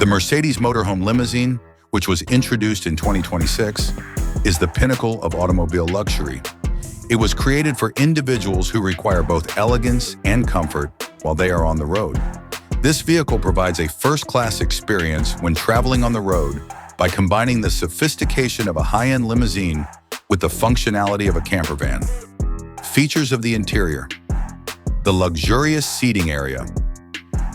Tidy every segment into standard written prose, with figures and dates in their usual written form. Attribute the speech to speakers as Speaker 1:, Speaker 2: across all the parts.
Speaker 1: The Mercedes Motorhome Limousine, which was introduced in 2026, is the pinnacle of automobile luxury. It was created for individuals who require both elegance and comfort while they are on the road. This vehicle provides a first-class experience when traveling on the road by combining the sophistication of a high-end limousine with the functionality of a campervan. Features of the interior. The luxurious seating area.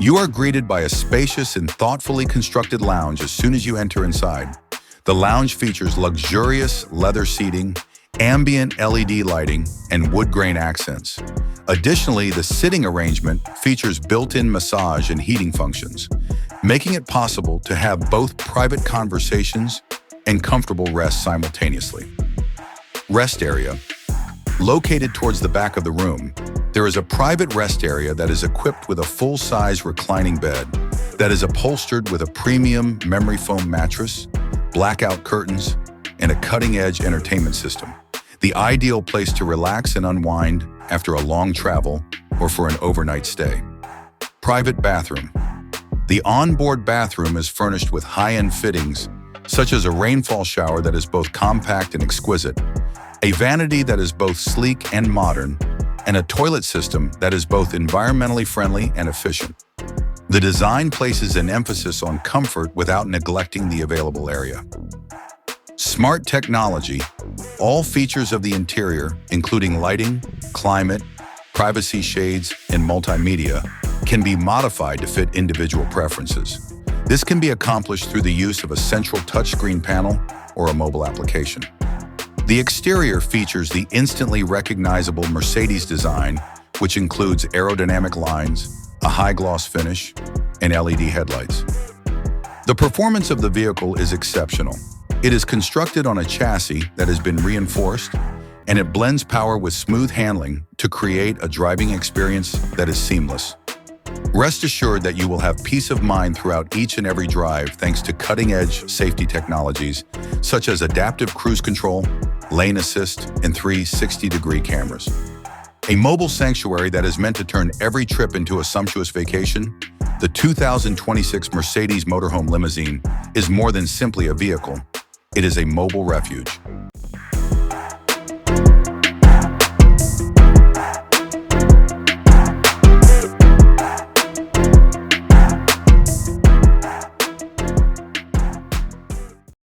Speaker 1: You are greeted by a spacious and thoughtfully constructed lounge as soon as you enter inside. The lounge features luxurious leather seating, ambient LED lighting, and wood grain accents. Additionally, the sitting arrangement features built-in massage and heating functions, making it possible to have both private conversations and comfortable rest simultaneously. Rest area. Located towards the back of the room, there is a private rest area that is equipped with a full-size reclining bed that is upholstered with a premium memory foam mattress, blackout curtains, and a cutting-edge entertainment system. The ideal place to relax and unwind after a long travel or for an overnight stay. Private bathroom. The onboard bathroom is furnished with high-end fittings, such as a rainfall shower that is both compact and exquisite, a vanity that is both sleek and modern, and a toilet system that is both environmentally friendly and efficient. The design places an emphasis on comfort without neglecting the available area. Smart technology. All features of the interior, including lighting, climate, privacy shades, and multimedia, can be modified to fit individual preferences. This can be accomplished through the use of a central touchscreen panel or a mobile application. The exterior features the instantly recognizable Mercedes design, which includes aerodynamic lines, a high-gloss finish, and LED headlights. The performance of the vehicle is exceptional. It is constructed on a chassis that has been reinforced, and it blends power with smooth handling to create a driving experience that is seamless. Rest assured that you will have peace of mind throughout each and every drive thanks to cutting-edge safety technologies such as adaptive cruise control, lane assist, and 360-degree cameras. A mobile sanctuary that is meant to turn every trip into a sumptuous vacation, the 2026 Mercedes Motorhome Limousine is more than simply a vehicle. It is a mobile refuge.